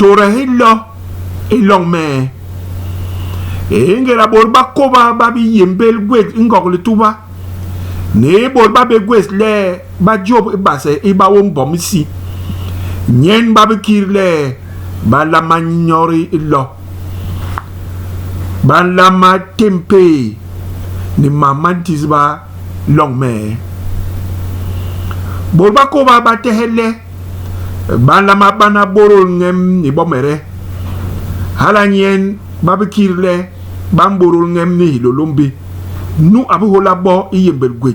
tora hello elong me ngela bol bakoba babi yembel gwet ngokle tuba ne bol babe gwes le ba job base e ba won bomisi nyen babe kirle ba la manyori lo ba la ma tempe ni mamantis ba long me bol bakoba ba tehele ba la ma bana borol ngem ni bomere hala nyen babe kirle bamborol ngem ni lolombe nu abu hola bo yembel gwe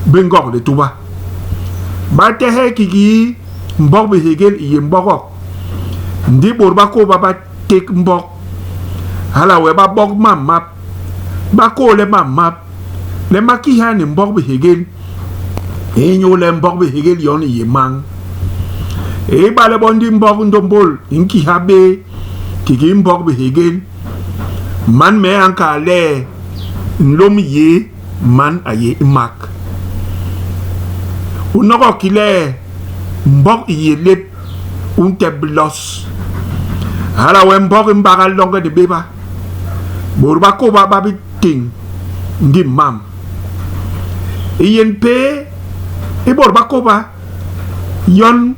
bengok de tuba ba tehe kiki mbok be hegel yembok ndi borba ko baba tek mbok hala we ba bok mamap ba ko le mamap le maki hani mbok be hegel enyo le mbok be hegel yon yemang e ba le bondi mbok ndombol inki habe kiki mbok be hegel man me anka le nlom ye man aye mak unoko kile mbok ye lep unte blos hala we mbok mbaga longa de beba borba ko baba bi ting ngi mam yen pe e borba ko ba yon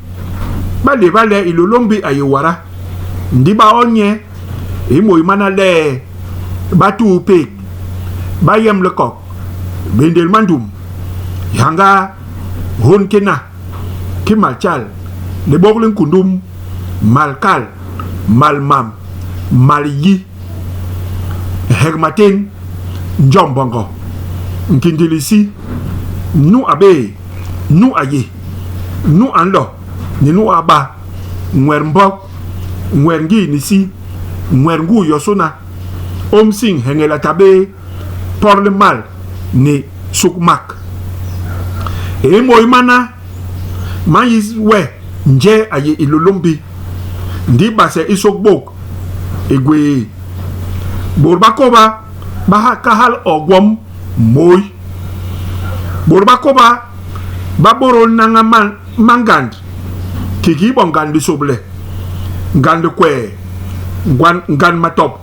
bale ilolombi aye wara ndi ba onye e moy manale batu pek bayam le kok bendel mandum yanga hon kena kimalchal le boglen kundum malkal malmam malyi hegmaten njombongo nkindilisi nu abe nu aye nu anlo ni nu aba nwermbok nwergi nisi nwergu yosona omsing hengela tabe por le mal ni sukmak e moy mana mayis we nje aye ilolombi ndi base isokbok egwe borbakoba baha kahal ogwom moy borbakoba baboro nanga mangand kiki bongan di soble ngand kwe ngan matop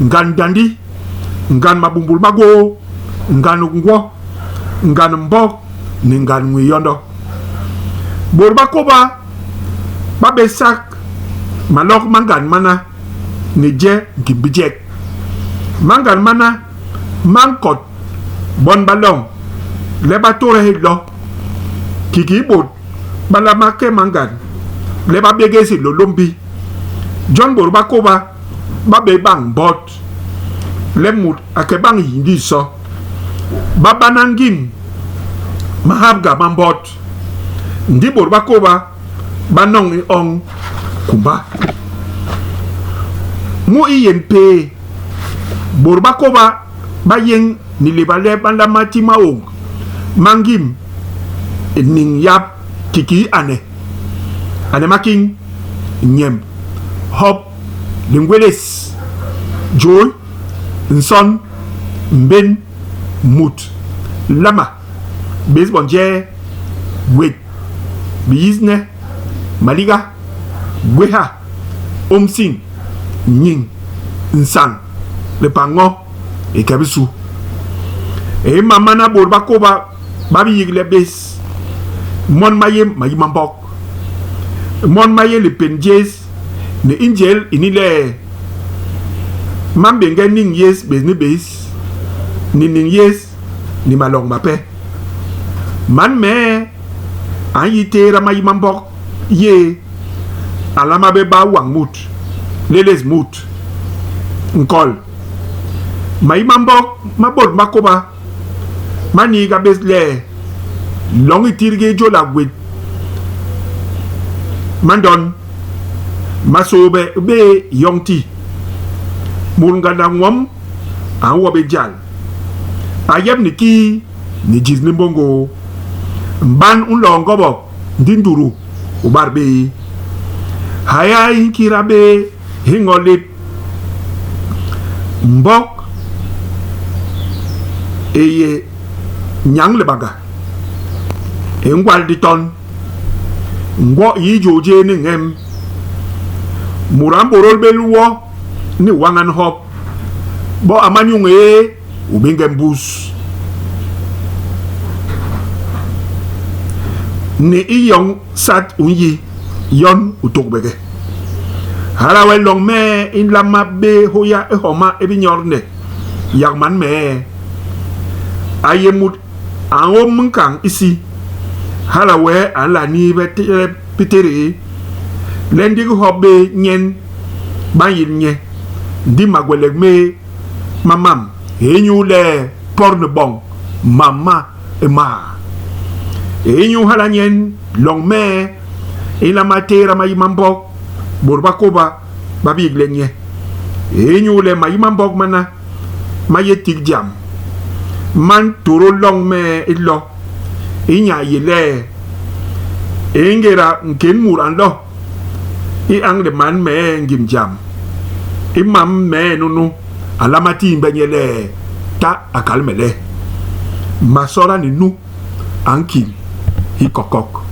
ngan dandi ngan mabumbul mago ngan ngwo ngan mbok ni ngan nguyondo borba koba babe sak malok mangan mana ni je gibijek mangan mana mankot bon balong leba tore hilo kiki bot balama ke mangan leba begesi lolombi John borba koba babe bang bot lemut akebang yindi so babanangin mahabga mambot ndi borba koba banong ong kumba mu iyempe borba koba bayeng ni lebale banda mati maong mangim ning yap kiki ane making nyem hop lingweles joy nson mben mut lama bezbonje wet bizne maliga gweha omsing nying nsang le pango e kabisu e mamana borba koba babi yigle bes mon mayem mayimambok mon maye le penjes ne ingel inile mambenga ning yes bezni base ning yes ni malong mape man me ayite ramay mambok ye alama be ba wang mut leles mut nkol may mambok mabot makoba mani ga besle longi tirge jola gwet mandon masobe be yongti mulga dangwam anwo be jal ayem niki ni jizni mbongo mban unlongo bo ndinduru ubarbe hayai kirabe hingolit mbok eye nyang le baga engwal diton ngwo yi joje ni ngem muram borol beluwo ni wangan hop bo amanyunge ubinge mbus ni iyong sat unyi yon utogbege harawe long me in la mabbe hoya e homa e binyorne yagman me ayemut anwo munkang isi harawe ala ni betere pitere lendi hobbe nyen bayin nye di magweleg me mamam enyu le porne bon mama e ma enyu hala nyen long me ila matera mayimambok burbakoba babi glenye enyu le mayimambok mana mayetik jam man turo long me ilo inya yele engera nken murando i angle man me ngim jam imam me nunu alamati mbenyele ta akalmele masora ni nu ankim hi kokok